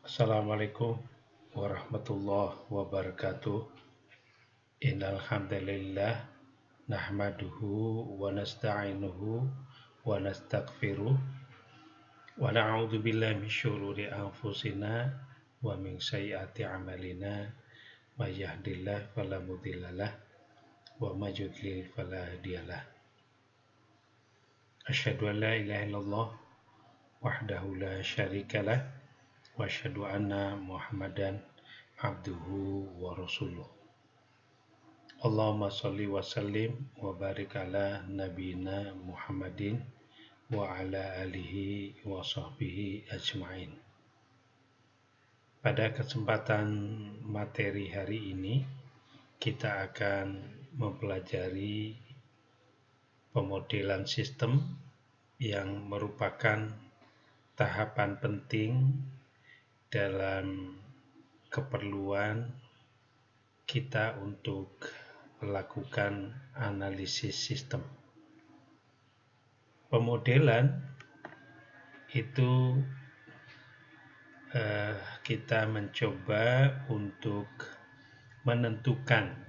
Assalamualaikum warahmatullahi wabarakatuh. Innal hamdalillah nahmaduhu wa nasta'inuhu wa nastaghfiruh wa na'udzu billahi min syururi anfusina wa min sayyiati a'malina may yahdihillahu fala mudhillalah wa may yudlil fala hadiyalah. Asyhadu an la ilaha illallah wahdahu la syarikalah wa asyhadu anna Muhammadan abduhu wa rasuluh. Allahumma sholli wa sallim wa barik ala nabiyina Muhammadin wa ala alihi wa sahbihi ajmain. Pada kesempatan materi hari ini kita akan mempelajari pemodelan sistem yang merupakan tahapan penting dalam keperluan kita untuk melakukan analisis sistem. Pemodelan itu kita mencoba untuk menentukan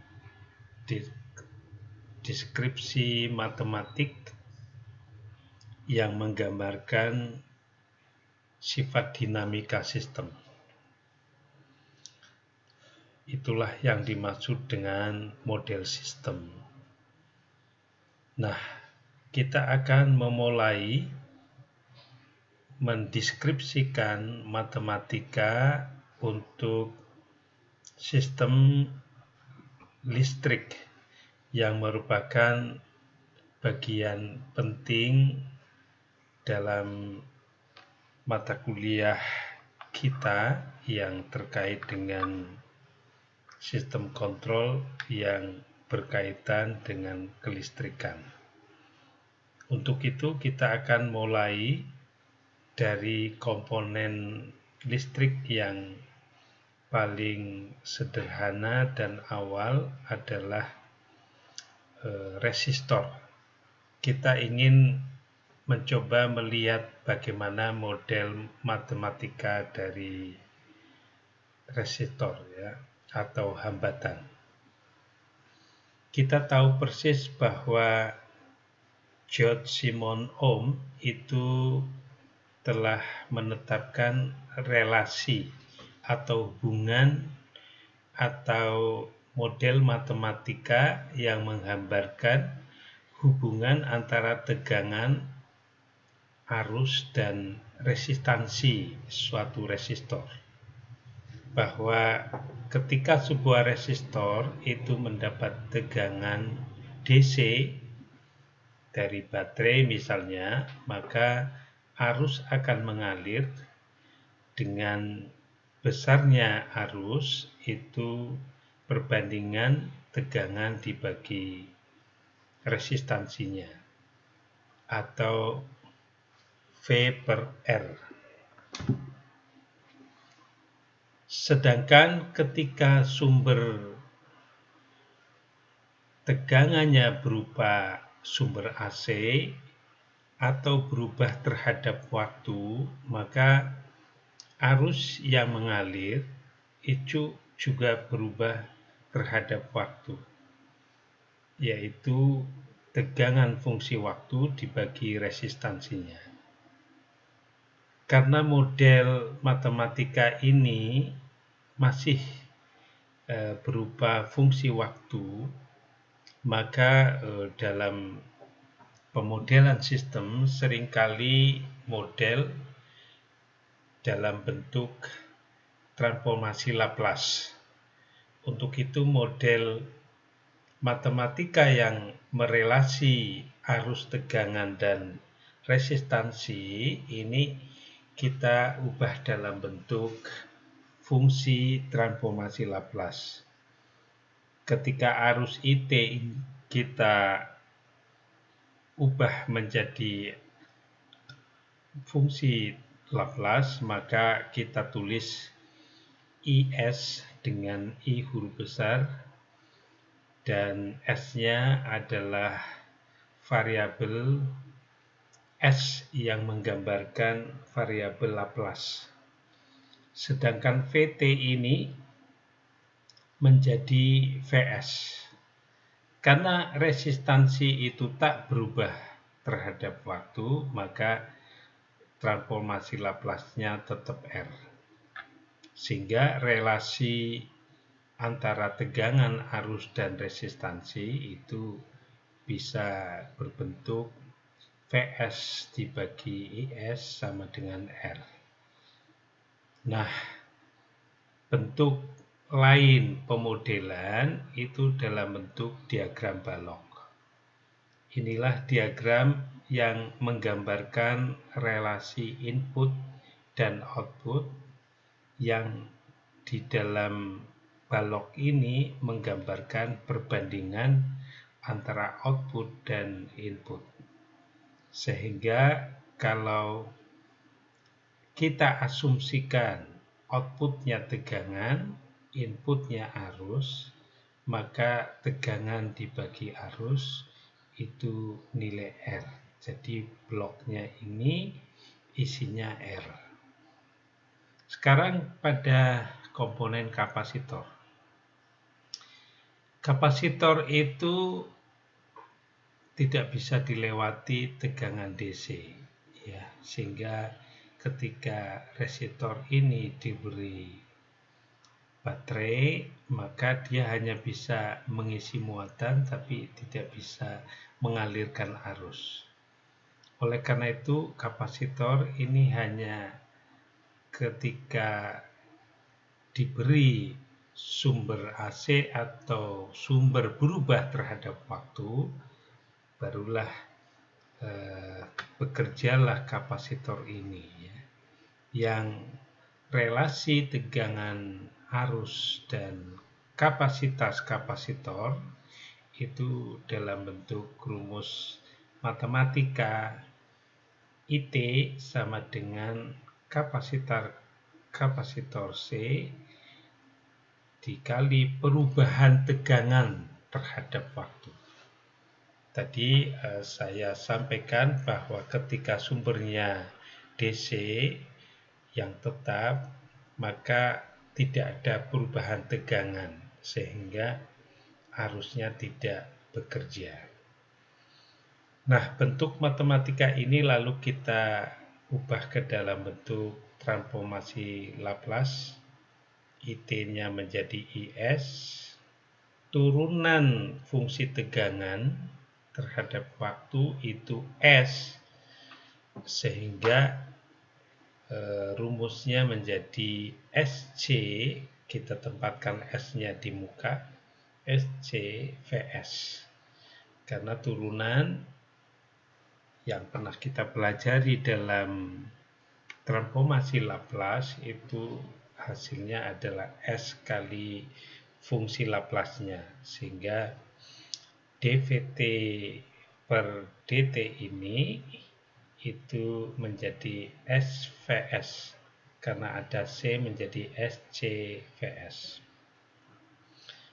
deskripsi matematik yang menggambarkan sifat dinamika sistem. Itulah yang dimaksud dengan model sistem. Nah, kita akan memulai mendeskripsikan matematika untuk sistem listrik yang merupakan bagian penting dalam mata kuliah kita yang terkait dengan sistem kontrol yang berkaitan dengan kelistrikan. Untuk itu kita akan mulai dari komponen listrik yang paling sederhana dan awal adalah resistor. Kita ingin mencoba melihat bagaimana model matematika dari resistor atau hambatan. Kita tahu persis bahwa George Simon Ohm itu telah menetapkan relasi atau hubungan atau model matematika yang menggambarkan hubungan antara tegangan, arus, dan resistansi suatu resistor. Bahwa ketika sebuah resistor itu mendapat tegangan DC dari baterai misalnya, maka arus akan mengalir. Dengan besarnya arus itu perbandingan tegangan dibagi resistansinya atau V/R. Sedangkan ketika sumber tegangannya berupa sumber AC atau berubah terhadap waktu, maka arus yang mengalir itu juga berubah terhadap waktu, yaitu tegangan fungsi waktu dibagi resistansinya. Karena model matematika ini masih berupa fungsi waktu, maka dalam pemodelan sistem seringkali model dalam bentuk transformasi Laplace. Untuk itu model matematika yang merelasi arus, tegangan, dan resistansi ini kita ubah dalam bentuk fungsi transformasi Laplace. Ketika arus IT kita ubah menjadi fungsi Laplace, maka kita tulis IS dengan I huruf besar dan S-nya adalah variabel S yang menggambarkan variabel Laplace. Sedangkan VT ini menjadi VS. Karena resistansi itu tak berubah terhadap waktu, maka transformasi Laplace-nya tetap R. Sehingga relasi antara tegangan, arus, dan resistansi itu bisa berbentuk Vs dibagi IS sama dengan R. Nah, bentuk lain pemodelan itu dalam bentuk diagram balok. Inilah diagram yang menggambarkan relasi input dan output yang di dalam balok ini menggambarkan perbandingan antara output dan input. Sehingga kalau kita asumsikan outputnya tegangan, inputnya arus, maka tegangan dibagi arus itu nilai R. Jadi bloknya ini isinya R. Sekarang pada komponen kapasitor. Kapasitor itu tidak bisa dilewati tegangan DC, ya, sehingga ketika resistor ini diberi baterai, maka dia hanya bisa mengisi muatan tapi tidak bisa mengalirkan arus. Oleh karena itu, kapasitor ini hanya ketika diberi sumber AC atau sumber berubah terhadap waktu, barulah bekerjalah kapasitor ini, ya, yang relasi tegangan arus dan kapasitas kapasitor itu dalam bentuk rumus matematika IT sama dengan kapasitor C dikali perubahan tegangan terhadap waktu. Tadi saya sampaikan bahwa ketika sumbernya DC yang tetap, maka tidak ada perubahan tegangan sehingga arusnya tidak bekerja. Nah, bentuk matematika ini lalu kita ubah ke dalam bentuk transformasi Laplace. IT-nya menjadi IS, turunan fungsi tegangan terhadap waktu itu S, sehingga rumusnya menjadi SC, kita tempatkan S-nya di muka, SC VS. Karena turunan yang pernah kita pelajari dalam transformasi Laplace itu hasilnya adalah S kali fungsi Laplace-nya, sehingga dVt per dt ini itu menjadi SVS karena ada C menjadi SCVS.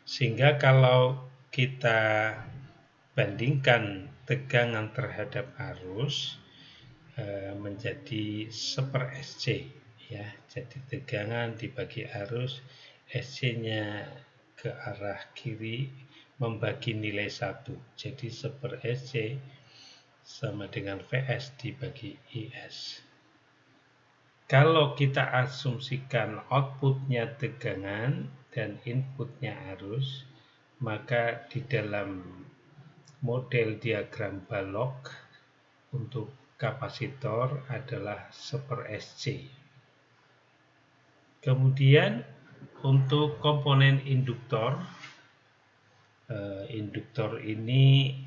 Sehingga kalau kita bandingkan tegangan terhadap arus menjadi 1/SC, ya. Jadi tegangan dibagi arus, SC-nya ke arah kiri membagi nilai 1. Jadi 1/SC sama dengan VS dibagi IS. Kalau kita asumsikan outputnya tegangan dan inputnya arus, maka di dalam model diagram balok untuk kapasitor adalah 1/SC. Kemudian untuk komponen induktor, induktor ini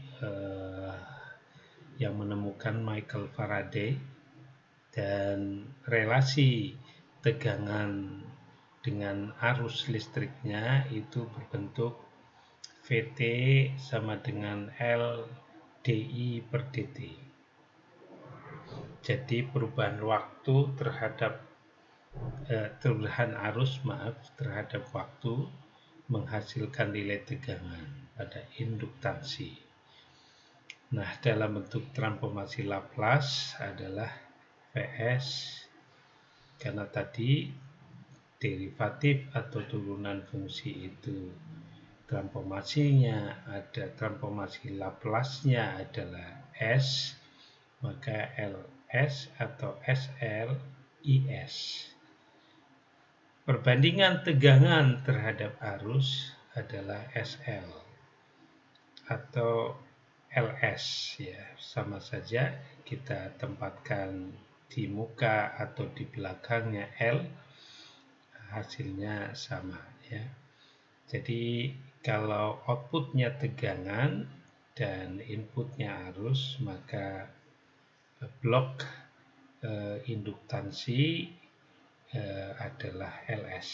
yang menemukan Michael Faraday, dan relasi tegangan dengan arus listriknya itu berbentuk Vt sama dengan L dI per dt. Jadi perubahan waktu terhadap perubahan arus terhadap waktu menghasilkan nilai tegangan pada induktansi. Nah, dalam bentuk transformasi Laplace adalah Vs, karena tadi derivatif atau turunan fungsi itu transformasinya, ada transformasi Laplace-nya adalah S, maka LS atau SL IS. Perbandingan tegangan terhadap arus adalah SL atau LS, ya, sama saja kita tempatkan di muka atau di belakangnya L, hasilnya sama, ya. Jadi kalau outputnya tegangan dan inputnya arus, maka blok induktansi adalah LS.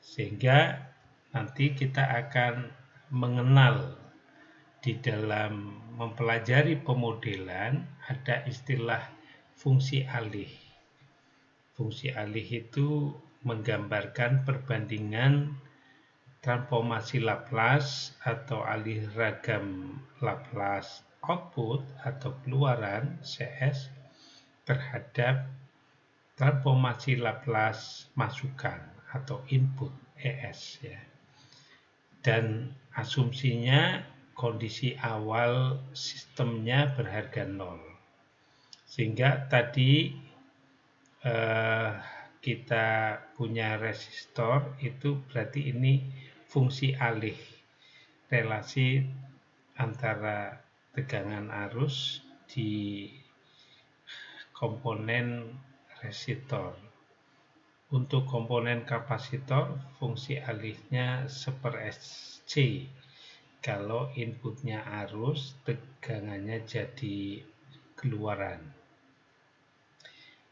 Sehingga nanti kita akan mengenal di dalam mempelajari pemodelan ada istilah fungsi alih. Fungsi alih itu menggambarkan perbandingan transformasi Laplace atau alih ragam Laplace output atau keluaran CS terhadap transformasi Laplace masukan atau input ES, ya. Dan asumsinya kondisi awal sistemnya berharga 0. Sehingga tadi kita punya resistor, itu berarti ini fungsi alih relasi antara tegangan arus di komponen resistor. Untuk komponen kapasitor, fungsi alihnya 1/SC. Kalau inputnya arus, tegangannya jadi keluaran.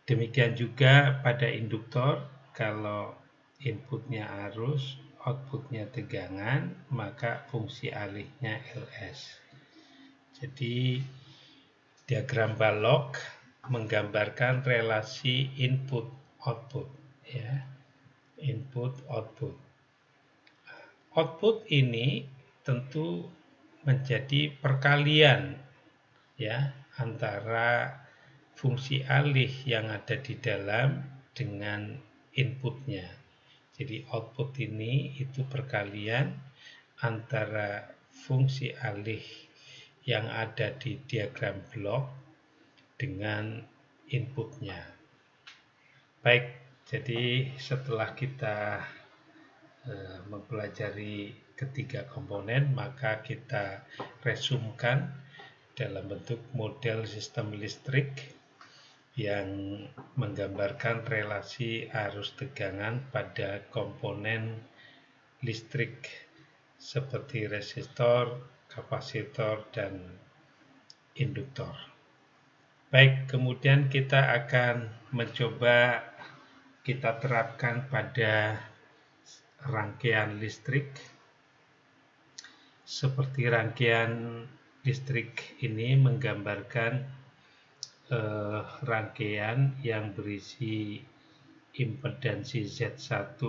Demikian juga pada induktor, kalau inputnya arus, outputnya tegangan, maka fungsi alihnya LS. Jadi diagram balok menggambarkan relasi input-output, ya. Input-output. Output ini tentu menjadi perkalian, ya, antara fungsi alih yang ada di dalam dengan inputnya. Jadi output ini itu perkalian antara fungsi alih yang ada di diagram blok dengan inputnya. Baik, jadi setelah kita mempelajari ketiga komponen, maka kita resumkan dalam bentuk model sistem listrik yang menggambarkan relasi arus tegangan pada komponen listrik seperti resistor, kapasitor, dan induktor. Baik, kemudian kita akan mencoba kita terapkan pada rangkaian listrik. Seperti rangkaian listrik ini menggambarkan rangkaian yang berisi impedansi Z1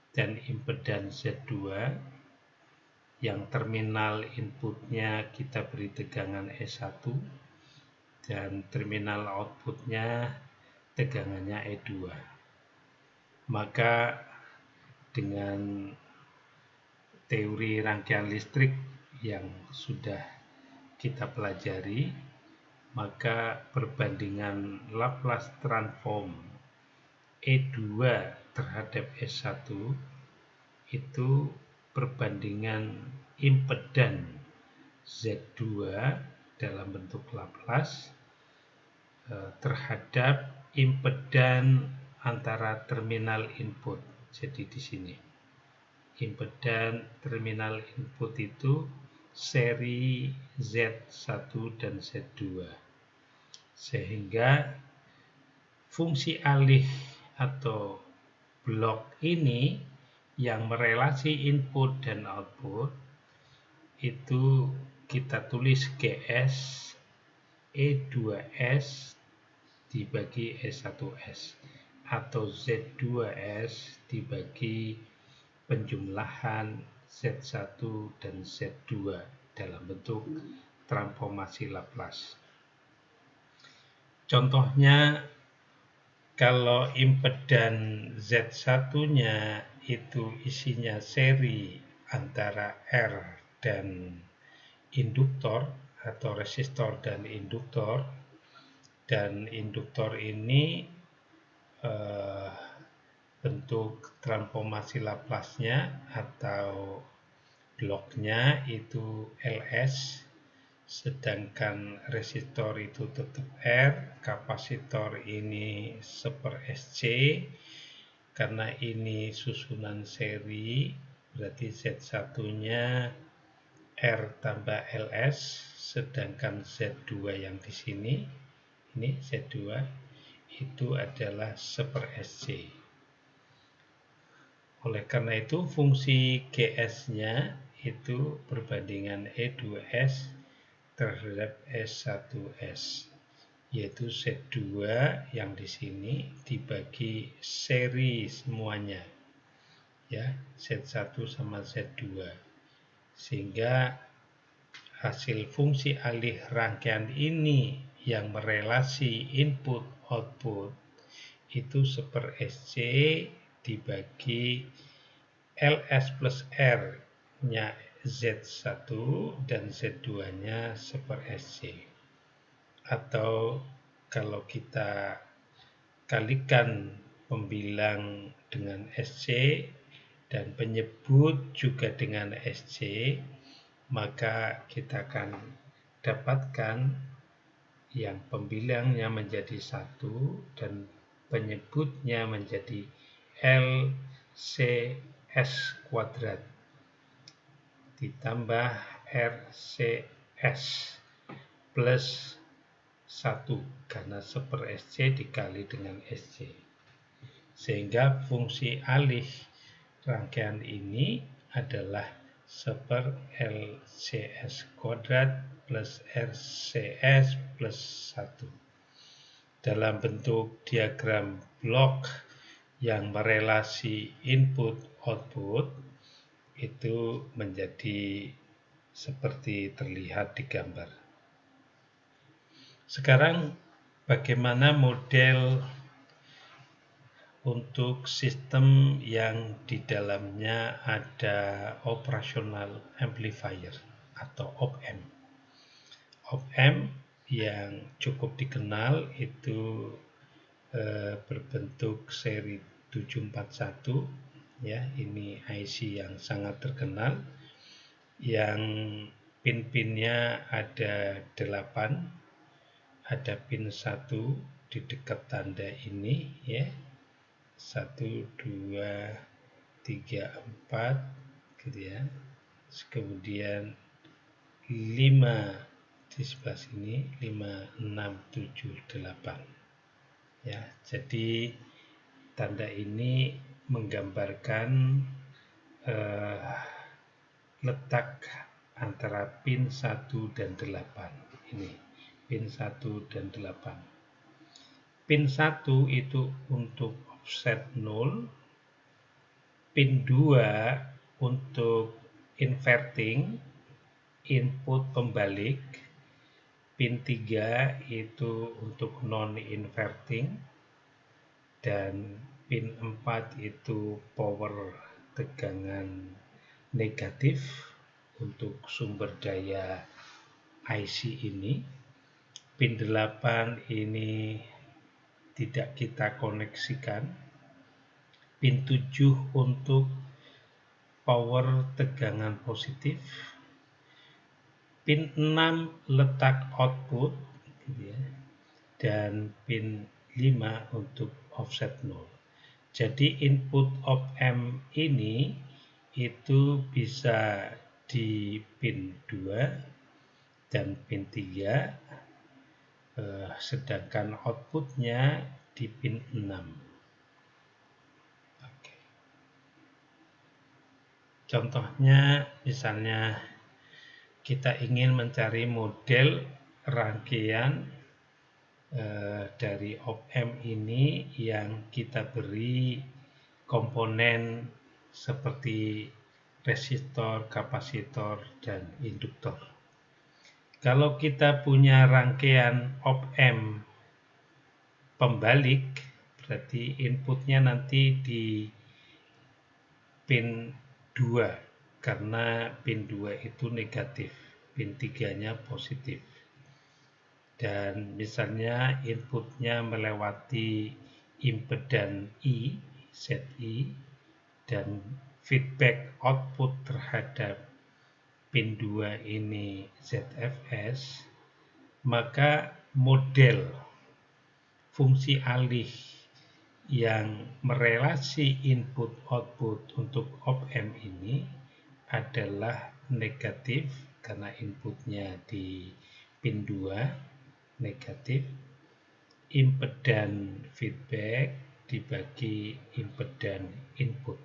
dan impedansi Z2, yang terminal inputnya kita beri tegangan E1 dan terminal outputnya tegangannya E2. Maka dengan teori rangkaian listrik yang sudah kita pelajari, maka perbandingan Laplace transform E2 terhadap E1 itu perbandingan impedan Z2 dalam bentuk Laplace terhadap impedan antara terminal input. Jadi di sini impedan terminal input itu seri Z1 dan Z2. Sehingga fungsi alih atau blok ini yang merelasi input dan output itu kita tulis GS E2S dibagi E1S atau Z2S dibagi penjumlahan Z1 dan Z2 dalam bentuk transformasi Laplace. Contohnya Kalau impedan Z1-nya itu isinya seri antara R dan induktor atau resistor dan induktor ini eh, bentuk transformasi Laplace-nya atau bloknya itu LS, sedangkan resistor itu tetap R, kapasitor ini 1/SC, karena ini susunan seri, berarti Z1-nya R tambah LS, sedangkan Z2 yang di sini, ini Z2, itu adalah 1/SC. Oleh karena itu, fungsi GS-nya itu perbandingan E2S terhadap S1S, yaitu Z2 yang di sini dibagi seri semuanya, ya, Z1 sama Z2, sehingga hasil fungsi alih rangkaian ini yang merelasi input output itu 1/SC dibagi LS plus R nya Z1 dan Z2-nya 1/SC. Atau kalau kita kalikan pembilang dengan SC dan penyebut juga dengan SC, maka kita akan dapatkan yang pembilangnya menjadi 1 dan penyebutnya menjadi LCS kuadrat ditambah RCS plus 1 karena 1/SC dikali dengan SC, sehingga fungsi alih rangkaian ini adalah 1/LCS kuadrat plus RCS plus 1. Dalam bentuk diagram blok yang merelasi input-output itu menjadi seperti terlihat di gambar. Sekarang bagaimana model untuk sistem yang di dalamnya ada operational amplifier atau op-amp. Op-amp yang cukup dikenal itu berbentuk seri 741, ya, ini IC yang sangat terkenal, yang pin-pinnya ada 8, ada pin 1 di dekat tanda ini, ya, 1, 2, 3, 4 gitu ya. Kemudian 5 di sebelah sini, 5, 6, 7, 8. Ya, jadi tanda ini menggambarkan letak antara pin 1 dan 8. Ini pin 1 dan 8. Pin 1 itu untuk offset 0, pin 2 untuk inverting, input pembalik, pin 3 itu untuk non-inverting, dan pin 4 itu power tegangan negatif untuk sumber daya IC ini. Pin 8 ini tidak kita koneksikan. Pin 7 untuk power tegangan positif. Pin 6 letak output, gitu ya, dan pin 5 untuk offset 0. Jadi input op-amp ini itu bisa di pin 2 dan pin 3, sedangkan outputnya di pin 6. Oke. Contohnya misalnya kita ingin mencari model rangkaian dari op-amp ini yang kita beri komponen seperti resistor, kapasitor, dan induktor. Kalau kita punya rangkaian op-amp pembalik, berarti inputnya nanti di pin 2 karena pin 2 itu negatif, pin 3-nya positif. Dan misalnya inputnya melewati impedan I, ZI, dan feedback output terhadap pin 2 ini ZFS, maka model fungsi alih yang merelasi input output untuk op-amp ini adalah negatif karena inputnya di pin 2 negatif, impedan feedback dibagi impedan input,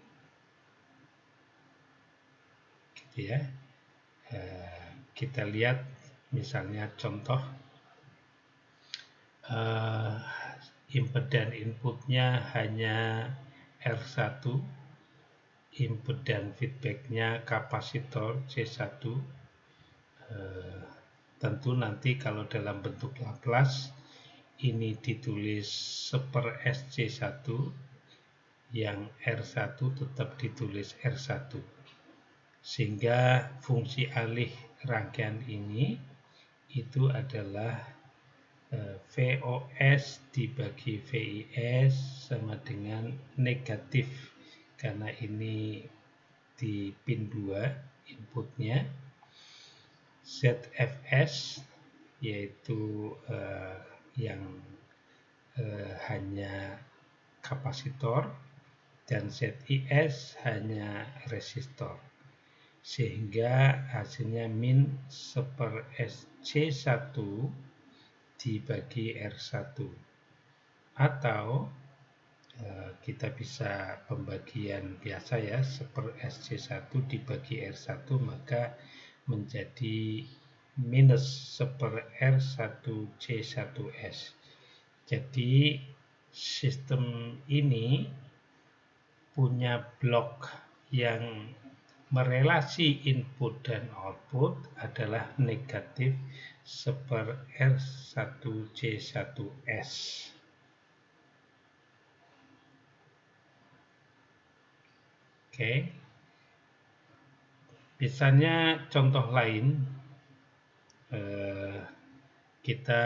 gitu ya. Kita lihat misalnya contoh, impedan inputnya hanya R1, impedan feedbacknya kapasitor C1. Tentu nanti kalau dalam bentuk Laplace ini ditulis 1/SC1, yang R1 tetap ditulis R1, sehingga fungsi alih rangkaian ini itu adalah VOS dibagi VIS sama dengan negatif karena ini di pin 2 inputnya, ZFS yaitu yang hanya kapasitor, dan ZIS hanya resistor, sehingga hasilnya min 1/SC1 dibagi R1, atau kita bisa pembagian biasa ya, 1/SC1 dibagi R1 maka menjadi minus 1/R1C1S. Jadi sistem ini punya blok yang merelasi input dan output adalah negatif 1/R1C1S. Oke. Misalnya contoh lain, kita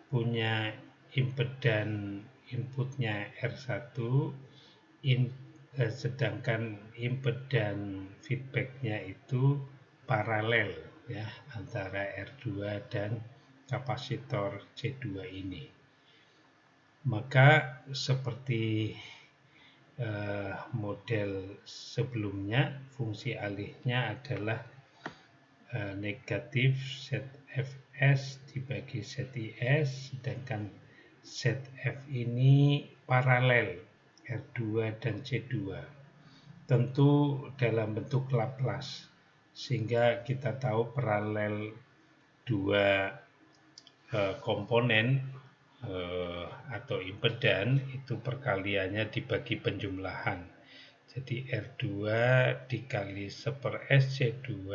punya impedan inputnya R1, sedangkan impedan feedbacknya itu paralel ya antara R2 dan kapasitor C2 ini. Maka seperti model sebelumnya, fungsi alihnya adalah negatif ZFS dibagi ZIS, sedangkan ZF ini paralel R2 dan C2, tentu dalam bentuk Laplace, sehingga kita tahu paralel dua komponen atau impedan itu perkaliannya dibagi penjumlahan. Jadi R2 dikali 1/SC2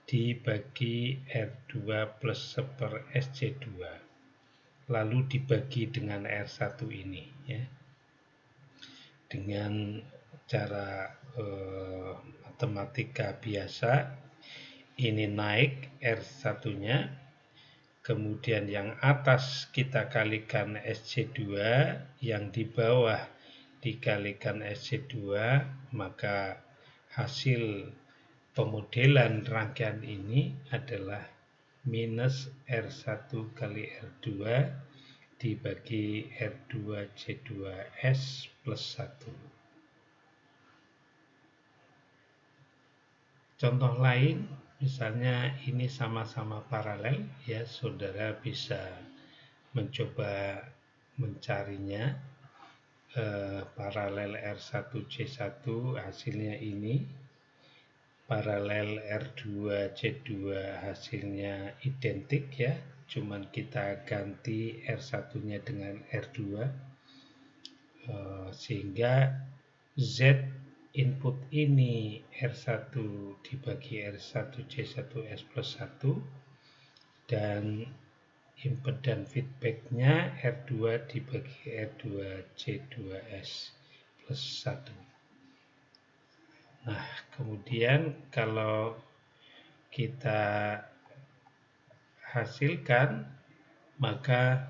dibagi R2 plus 1/SC2, lalu dibagi dengan R1 ini ya. Dengan cara matematika biasa, ini naik R1-nya, kemudian yang atas kita kalikan SC2, yang di bawah dikalikan SC2, maka hasil pemodelan rangkaian ini adalah minus R1 kali R2 dibagi R2C2S plus 1. Contoh lain, misalnya ini sama-sama paralel ya, saudara bisa mencoba mencarinya. Paralel R1C1 hasilnya ini, paralel R2C2 hasilnya identik ya, cuman kita ganti R1-nya dengan R2, sehingga Z input ini R1 dibagi R1C1S plus 1, dan impedan feedbacknya R2 dibagi R2 C2S plus 1. Nah, kemudian kalau kita hasilkan, maka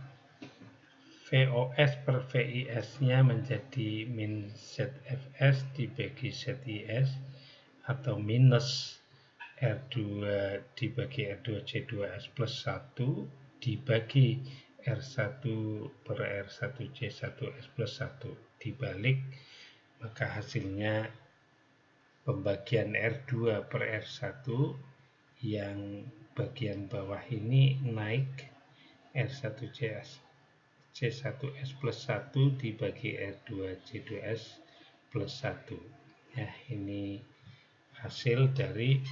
VOS per VIS-nya menjadi min ZFS dibagi ZIS atau minus R2 dibagi R2 C2S plus 1 dibagi R1 per R1 C1S plus 1 dibalik, maka hasilnya pembagian R2 per R1 yang bagian bawah ini naik R1 C1S plus 1 dibagi R2 C2S plus 1. Ya, ini hasil dari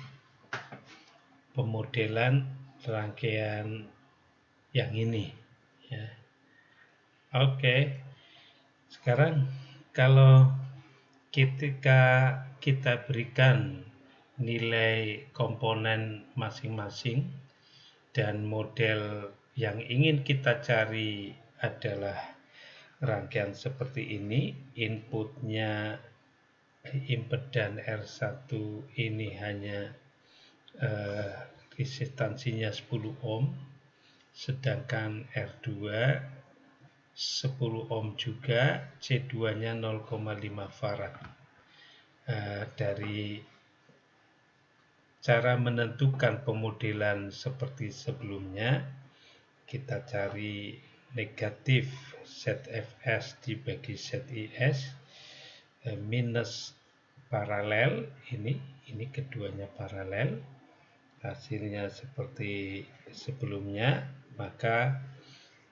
pemodelan rangkaian yang ini. Ya. Oke, sekarang kalau ketika kita berikan nilai komponen masing-masing dan model yang ingin kita cari adalah rangkaian seperti ini, inputnya impedan R1 ini hanya resistansinya 10 ohm, sedangkan R2 10 ohm juga, C2-nya 0,5 farad. Dari cara menentukan pemodelan seperti sebelumnya, kita cari negatif ZFS dibagi ZIS minus paralel, ini keduanya paralel, hasilnya seperti sebelumnya, maka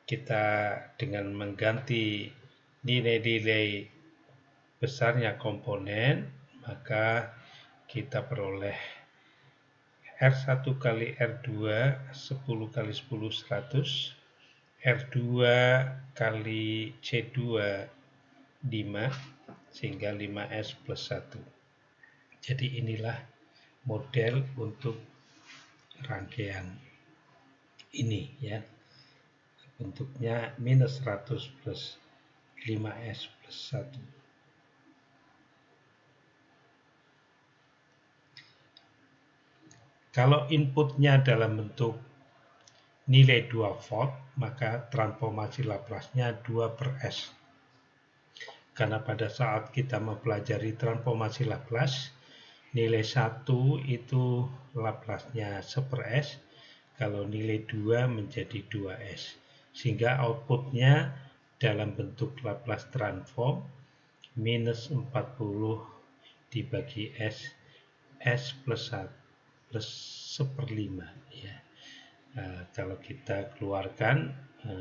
kita dengan mengganti nilai-nilai besarnya komponen, maka kita peroleh R1 kali R2 10 kali 10 100, R2 kali C2 5, sehingga 5S plus 1. Jadi inilah model untuk rangkaian ini, ya. Bentuknya minus 100 plus 5S plus 1. Kalau inputnya dalam bentuk nilai 2 volt, maka transformasi Laplace-nya 2 per S. Karena pada saat kita mempelajari transformasi Laplace, nilai 1 itu Laplace-nya 1 per S, kalau nilai 2 menjadi 2S. Sehingga outputnya dalam bentuk Laplace transform minus 40 dibagi S, S plus 1 plus 1/5, ya. Kalau kita keluarkan,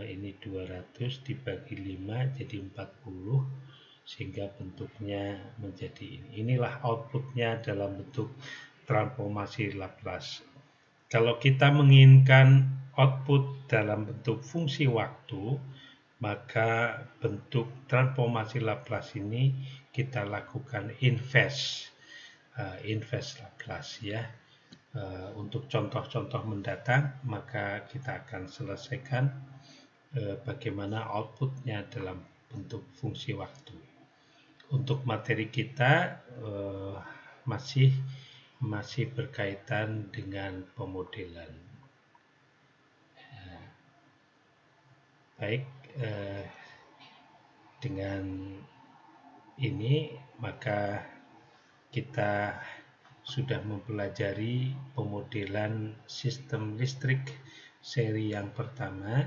ini 200 dibagi 5 jadi 40, sehingga bentuknya menjadi ini. Inilah outputnya dalam bentuk transformasi Laplace. Kalau kita menginginkan output dalam bentuk fungsi waktu, maka bentuk transformasi Laplace ini kita lakukan inverse Laplace, ya. Untuk contoh-contoh mendatang, maka kita akan selesaikan bagaimana outputnya dalam bentuk fungsi waktu. Untuk materi kita masih berkaitan dengan pemodelan. Baik, dengan ini maka kita sudah mempelajari pemodelan sistem listrik seri yang pertama.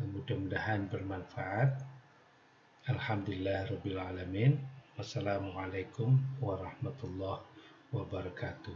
Mudah-mudahan bermanfaat. Alhamdulillahirabbil alamin. Wassalamualaikum warahmatullahi wabarakatuh.